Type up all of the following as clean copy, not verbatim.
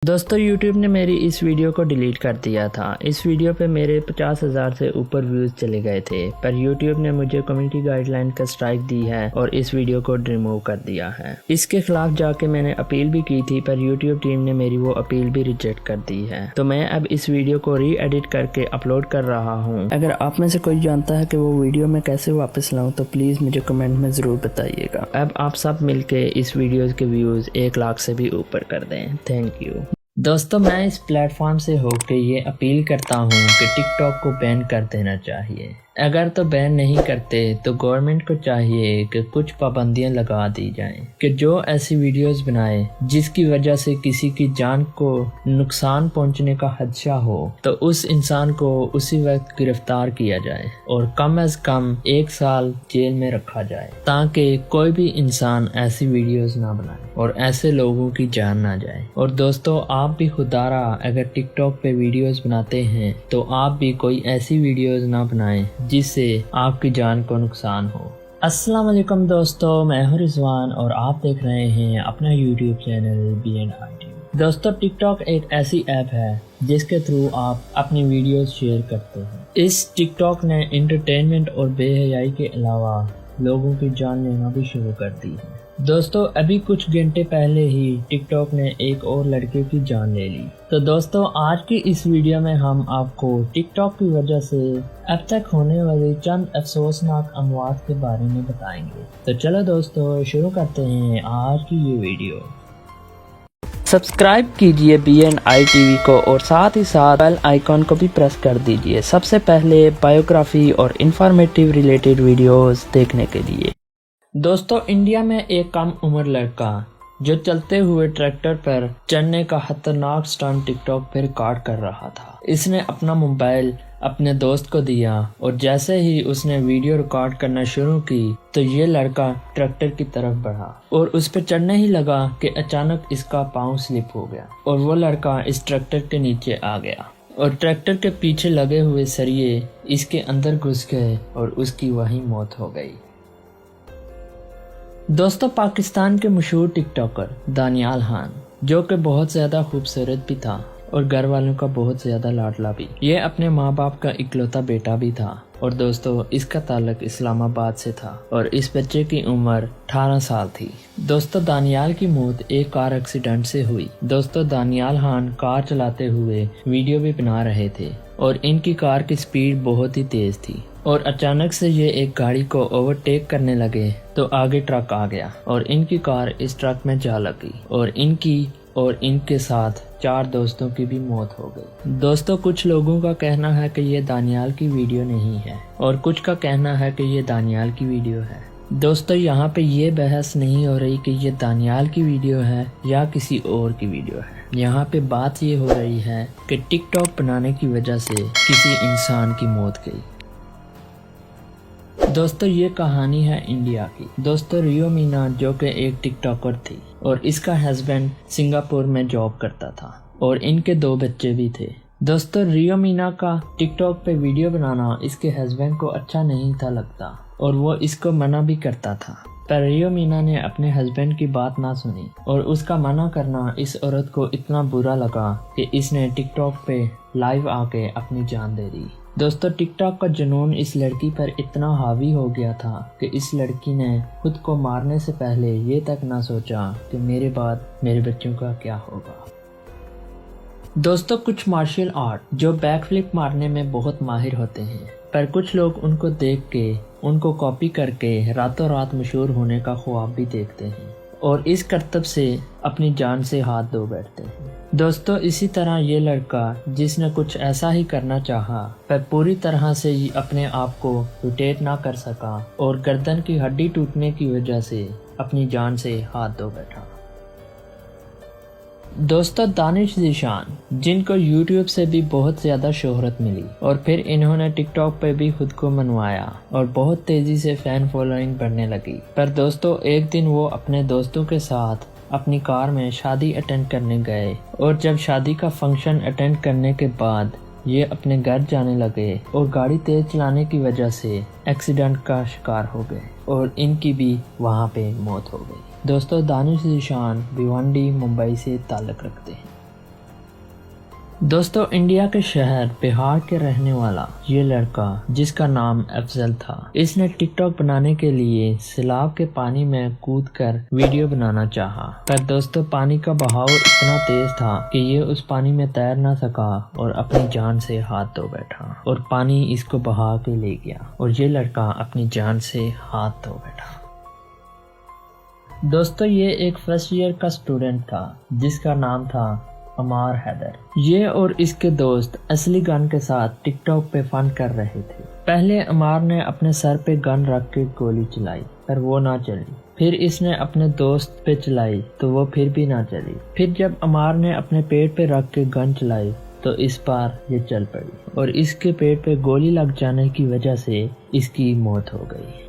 दोस्तों YouTube ने मेरी इस वीडियो को डिलीट कर दिया था। इस वीडियो पे मेरे 50,000 से ऊपर व्यूज़ चले गए थे, पर YouTube ने मुझे कम्युनिटी गाइडलाइन का स्ट्राइक दी है और इस वीडियो को रिमूव कर दिया है। इसके खिलाफ जाके मैंने अपील भी की थी, पर YouTube टीम ने मेरी वो अपील भी रिजेक्ट कर दी है। तो मैं अब इस वीडियो को री एडिट करके अपलोड कर रहा हूँ। अगर आप में से कोई जानता है कि वो वीडियो मैं कैसे वापस लाऊँ तो प्लीज़ मुझे कमेंट में ज़रूर बताइएगा। अब आप सब मिलके इस वीडियो के व्यूज़ 1 लाख से भी ऊपर कर दें। Thank you. दोस्तों, मैं इस प्लेटफॉर्म से होकर ये अपील करता हूँ कि टिकटॉक को बैन कर देना चाहिए। अगर तो बैन नहीं करते तो गवर्नमेंट को चाहिए कि कुछ पाबंदियां लगा दी जाएं कि जो ऐसी वीडियोस बनाए जिसकी वजह से किसी की जान को नुकसान पहुंचने का खदशा हो तो उस इंसान को उसी वक्त गिरफ्तार किया जाए और कम से कम 1 साल जेल में रखा जाए, ताकि कोई भी इंसान ऐसी वीडियोस ना बनाए और ऐसे लोगों की जान ना जाए। और दोस्तों, आप भी खुदारा अगर टिकटॉक पे वीडियोस बनाते हैं तो आप भी कोई ऐसी वीडियोस ना बनाएं जिससे आपकी जान को नुकसान हो। अस्सलाम वालेकुम दोस्तों, मैं हूं रिजवान और आप देख रहे हैं अपना यूट्यूब चैनल BNITV। दोस्तों, टिकटॉक एक ऐसी ऐप है जिसके थ्रू आप अपनी वीडियोस शेयर करते हैं। इस टिकटॉक ने एंटरटेनमेंट और बेहयाई के अलावा लोगों की जान लेना भी शुरू कर दी है। दोस्तों, अभी कुछ घंटे पहले ही टिकटॉक ने एक और लड़के की जान ले ली। तो दोस्तों, आज की इस वीडियो में हम आपको टिकटॉक की वजह से अब तक होने वाली चंद अफसोसनाक अमवात के बारे में बताएंगे। तो चलो दोस्तों, शुरू करते हैं आज की ये वीडियो। सब्सक्राइब कीजिए BNITV को और साथ ही साथ बेल आइकॉन को भी प्रेस कर दीजिए सबसे पहले बायोग्राफी और इंफॉर्मेटिव रिलेटेड वीडियोस देखने के लिए। दोस्तों, इंडिया में एक कम उम्र लड़का जो चलते हुए ट्रैक्टर पर चढ़ने का खतरनाक स्टंट टिकटॉक पर रिकॉर्ड कर रहा था। इसने अपना मोबाइल अपने दोस्त को दिया और जैसे ही उसने वीडियो रिकॉर्ड करना शुरू की तो ये लड़का ट्रैक्टर की तरफ बढ़ा और उस पर चढ़ने ही लगा कि अचानक इसका पाँव स्लिप हो गया और वो लड़का इस ट्रैक्टर के नीचे आ गया और ट्रैक्टर के पीछे लगे हुए सरिये इसके अंदर घुस गए और उसकी वहीं मौत हो गई। दोस्तों, पाकिस्तान के मशहूर टिकटॉकर दानियाल खान, जो कि बहुत ज़्यादा खूबसूरत भी था और घर वालों का बहुत ज़्यादा लाडला भी, ये अपने माँ बाप का इकलौता बेटा भी था। और दोस्तों, इसका ताल्लुक इस्लामाबाद से था और इस बच्चे की उम्र 18 साल थी। दोस्तों, दानियाल की मौत एक कार एक्सीडेंट से हुई। दोस्तों, दानियाल खान कार चलाते हुए वीडियो भी बना रहे थे और इनकी कार की स्पीड बहुत ही तेज थी और अचानक से ये एक गाड़ी को ओवरटेक करने लगे तो आगे ट्रक आ गया और इनकी कार इस ट्रक में जा लगी और इनकी और इनके साथ 4 दोस्तों की भी मौत हो गई। दोस्तों, कुछ लोगों का कहना है कि ये दानियाल की वीडियो नहीं है और कुछ का कहना है कि ये दानियाल की वीडियो है। दोस्तों, यहाँ पे ये बहस नहीं हो रही कि ये दानियाल की वीडियो है या किसी और की वीडियो है। यहाँ पे बात ये हो रही है कि टिकटॉक बनाने की वजह से किसी इंसान की मौत गई। दोस्तों, ये कहानी है इंडिया की। दोस्तों, रियो मीना जो कि एक टिकटॉकर थी और इसका हस्बैंड सिंगापुर में जॉब करता था और इनके 2 बच्चे भी थे। दोस्तों, रियो मीना का टिकटॉक पे वीडियो बनाना इसके हस्बैंड को अच्छा नहीं था लगता और वो इसको मना भी करता था, पर रियो मीना ने अपने हस्बैंड की बात ना सुनी और उसका मना करना इस औरत को इतना बुरा लगा कि इसने टिकटॉक पे लाइव आके अपनी जान दे दी। दोस्तों, टिकटॉक का जुनून इस लड़की पर इतना हावी हो गया था कि इस लड़की ने खुद को मारने से पहले ये तक ना सोचा कि मेरे बाद मेरे बच्चों का क्या होगा। दोस्तों, कुछ मार्शल आर्ट जो बैक फ्लिप मारने में बहुत माहिर होते हैं, पर कुछ लोग उनको देख के उनको कॉपी करके रातों रात मशहूर होने का ख्वाब भी देखते हैं और इस करतब से अपनी जान से हाथ धो बैठते हैं। दोस्तों, इसी तरह ये लड़का जिसने कुछ ऐसा ही करना चाहा पर पूरी तरह से ही अपने आप को रोटेट ना कर सका और गर्दन की हड्डी टूटने की वजह से अपनी जान से हाथ धो बैठा। दोस्तों, दानिश ज़ीशान, जिनको YouTube से भी बहुत ज़्यादा शोहरत मिली और फिर इन्होंने टिकटॉक पे भी खुद को मनवाया और बहुत तेज़ी से फ़ैन फॉलोइंग बढ़ने लगी। पर दोस्तों, एक दिन वो अपने दोस्तों के साथ अपनी कार में शादी अटेंड करने गए और जब शादी का फंक्शन अटेंड करने के बाद ये अपने घर जाने लगे और गाड़ी तेज चलाने की वजह से एक्सीडेंट का शिकार हो गए और इनकी भी वहाँ पे मौत हो गई। दोस्तों, दानिश ज़ीशान भिवंडी मुंबई से ताल्लुक़ रखते हैं। दोस्तों, इंडिया के शहर बिहार के रहने वाला ये लड़का जिसका नाम अफजल था, इसने टिकटॉक बनाने के लिए सैलाब के पानी में कूदकर वीडियो बनाना चाहा। पर दोस्तों, पानी का बहाव इतना तेज था कि ये उस पानी में तैर ना सका और अपनी जान से हाथ धो बैठा और पानी इसको बहा के ले गया और ये लड़का अपनी जान से हाथ धो बैठा। दोस्तों, ये एक फर्स्ट ईयर का स्टूडेंट था जिसका नाम था अमार हैदर। ये और इसके दोस्त असली गन के साथ टिकटॉक पे फन कर रहे थे। पहले अमार ने अपने सर पे गन रख के गोली चलाई पर वो ना चली। फिर इसने अपने दोस्त पे चलाई तो वो फिर भी ना चली। फिर जब अमार ने अपने पेट पे रख के गन चलाई तो इस बार ये चल पड़ी और इसके पेट पे गोली लग जाने की वजह से इसकी मौत हो गई।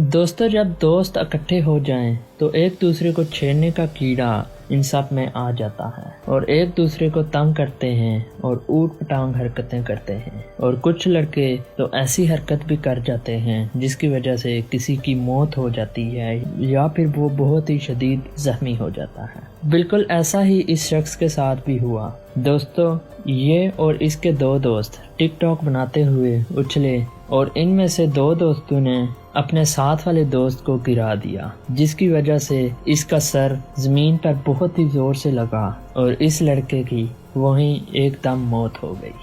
दोस्तों, जब दोस्त इकट्ठे हो जाएं तो एक दूसरे को छेड़ने का कीड़ा इन सब में आ जाता है और एक दूसरे को तंग करते हैं और ऊट पटांग हरकतें करते हैं और कुछ लड़के तो ऐसी हरकत भी कर जाते हैं जिसकी वजह से किसी की मौत हो जाती है या फिर वो बहुत ही शदीद जख्मी हो जाता है। बिल्कुल ऐसा ही इस शख्स के साथ भी हुआ। दोस्तों, ये और इसके दो दोस्त टिकटॉक बनाते हुए उछले और इनमें से दो दोस्तों ने अपने साथ वाले दोस्त को गिरा दिया, जिसकी वजह से इसका सर जमीन पर बहुत ही जोर से लगा और इस लड़के की वहीं एकदम मौत हो गई।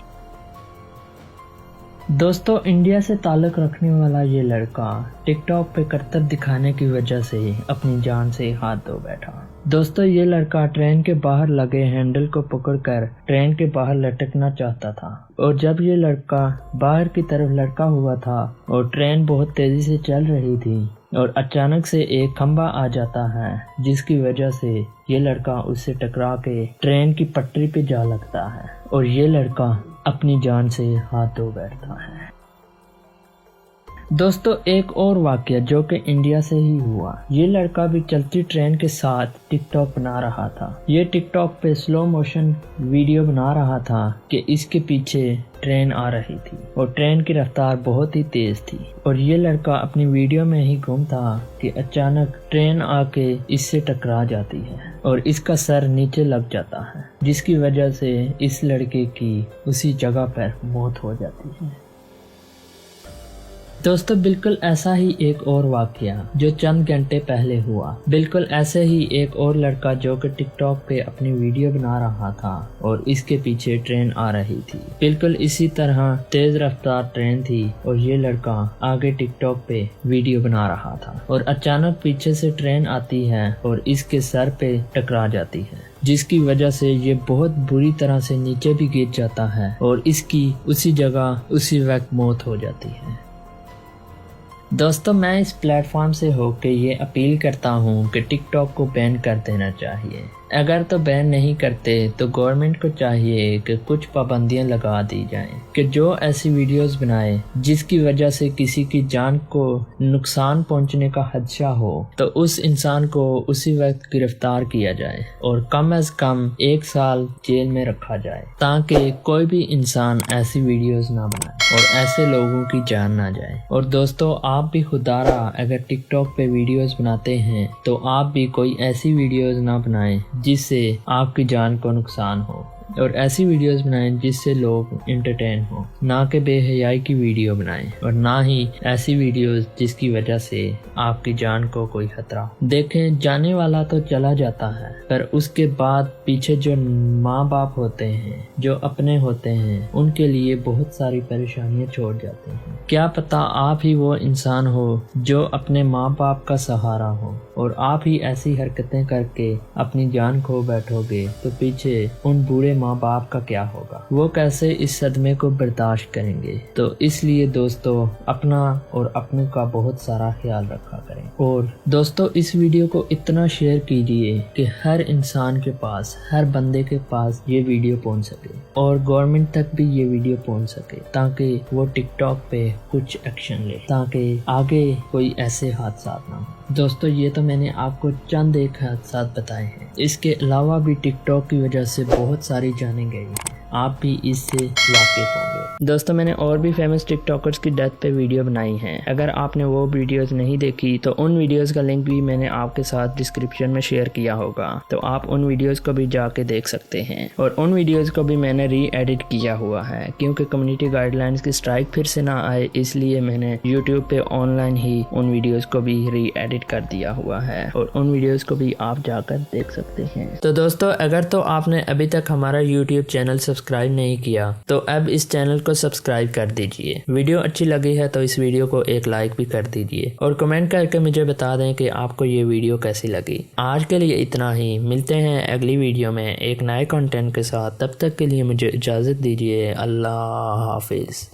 दोस्तों, इंडिया से ताल्लुक़ रखने वाला ये लड़का टिकटॉक पे करतब दिखाने की वजह से अपनी जान से हाथ धो बैठा। दोस्तों, ये लड़का ट्रेन के बाहर लगे हैंडल को पकड़कर ट्रेन के बाहर लटकना चाहता था और जब ये लड़का बाहर की तरफ लटका हुआ था और ट्रेन बहुत तेजी से चल रही थी और अचानक से एक खंबा आ जाता है जिसकी वजह से ये लड़का उससे टकरा के ट्रेन की पटरी पे जा लगता है और ये लड़का अपनी जान से हाथ धो बैठता है। दोस्तों, एक और वाकया जो कि इंडिया से ही हुआ। ये लड़का भी चलती ट्रेन के साथ टिकटॉक बना रहा था। ये टिकटॉक पे स्लो मोशन वीडियो बना रहा था कि इसके पीछे ट्रेन आ रही थी और ट्रेन की रफ्तार बहुत ही तेज थी और ये लड़का अपनी वीडियो में ही गुम था कि अचानक ट्रेन आके इससे टकरा जाती है और इसका सर नीचे लग जाता है, जिसकी वजह से इस लड़के की उसी जगह पर मौत हो जाती है। दोस्तों, बिल्कुल ऐसा ही एक और वाकया जो चंद घंटे पहले हुआ। बिल्कुल ऐसे ही एक और लड़का जो कि टिकटॉक पे अपनी वीडियो बना रहा था और इसके पीछे ट्रेन आ रही थी। बिल्कुल इसी तरह तेज रफ्तार ट्रेन थी और ये लड़का आगे टिकटॉक पे वीडियो बना रहा था और अचानक पीछे से ट्रेन आती है और इसके सर पे टकरा जाती है, जिसकी वजह से ये बहुत बुरी तरह से नीचे भी गिर जाता है और इसकी उसी जगह उसी वक्त मौत हो जाती है। दोस्तों, मैं इस प्लेटफॉर्म से होकर ये अपील करता हूँ कि टिकटॉक को बैन कर देना चाहिए। अगर तो बैन नहीं करते तो गवर्नमेंट को चाहिए कि कुछ पाबंदियां लगा दी जाएं कि जो ऐसी वीडियोस बनाए जिसकी वजह से किसी की जान को नुकसान पहुंचने का खदशा हो तो उस इंसान को उसी वक्त गिरफ्तार किया जाए और कम से कम 1 साल जेल में रखा जाए ताकि कोई भी इंसान ऐसी वीडियोस ना बनाए और ऐसे लोगों की जान ना जाए। और दोस्तों, आप भी खुदारा अगर टिकटॉक पे वीडियोस बनाते हैं तो आप भी कोई ऐसी वीडियोस ना बनाएं जिससे आपकी जान को नुकसान हो और ऐसी वीडियोस बनाएं जिससे लोग एंटरटेन हो, ना कि बेहयाई की वीडियो बनाएं और ना ही ऐसी वीडियोस जिसकी वजह से आपकी जान को कोई खतरा हो। देखें, जाने वाला तो चला जाता है पर उसके बाद पीछे जो माँ बाप होते हैं, जो अपने होते हैं, उनके लिए बहुत सारी परेशानियां छोड़ जाते हैं। क्या पता आप ही वो इंसान हो जो अपने माँ बाप का सहारा हो और आप ही ऐसी हरकतें करके अपनी जान खो बैठोगे तो पीछे उन बूढ़े माँ बाप का क्या होगा, वो कैसे इस सदमे को बर्दाश्त करेंगे। तो इसलिए दोस्तों, अपना और अपनों का बहुत सारा ख्याल रखा करें। और दोस्तों, इस वीडियो को इतना शेयर कीजिए कि हर इंसान के पास, हर बंदे के पास ये वीडियो पहुंच सके और गवर्नमेंट तक भी ये वीडियो पहुंच सके ताकि वो टिकटॉक पे कुछ एक्शन ले, ताकि आगे कोई ऐसे हादसा ना हो। दोस्तों, ये तो मैंने आपको चंद एक हादसा बताए हैं, इसके अलावा भी टिकटॉक की वजह से बहुत सारी जानें गई हैं। آپ بھی اس سے واقف ہوں گے۔ دوستوں میں نے اور بھی فیمس ٹک ٹاکرز کی ڈیتھ پہ ویڈیو بنائی ہیں، اگر آپ نے وہ ویڈیوز نہیں دیکھی تو ان ویڈیوز کا لنک بھی میں نے آپ کے ساتھ ڈسکرپشن میں شیئر کیا ہوگا، تو آپ ان ویڈیوز کو بھی جا کے دیکھ سکتے ہیں۔ اور ان ویڈیوز کو بھی میں نے ری ایڈٹ کیا ہوا ہے، کیونکہ کمیونٹی گائیڈ لائنز کی اسٹرائک پھر سے نہ آئے، اس لیے میں نے یوٹیوب پہ on line he in videos کو بھی ری ایڈٹ کر دیا ہوا ہے، اور ان ویڈیوز کو بھی آپ جا کر دیکھ سکتے ہیں۔ تو دوستو اگر تو آپ نے ابھی تک ہمارا یوٹیوب چینل سبسکرائب نہیں کیا تو اب اس چینل کو سبسکرائب کر دیجئے۔ ویڈیو اچھی لگی ہے تو اس ویڈیو کو ایک لائک بھی کر دیجئے، اور کمنٹ کر کے مجھے بتا دیں کہ آپ کو یہ ویڈیو کیسی لگی۔ آج کے لیے اتنا ہی، ملتے ہیں اگلی ویڈیو میں ایک نئے کنٹینٹ کے ساتھ، تب تک کے لیے مجھے اجازت دیجئے۔ اللہ حافظ۔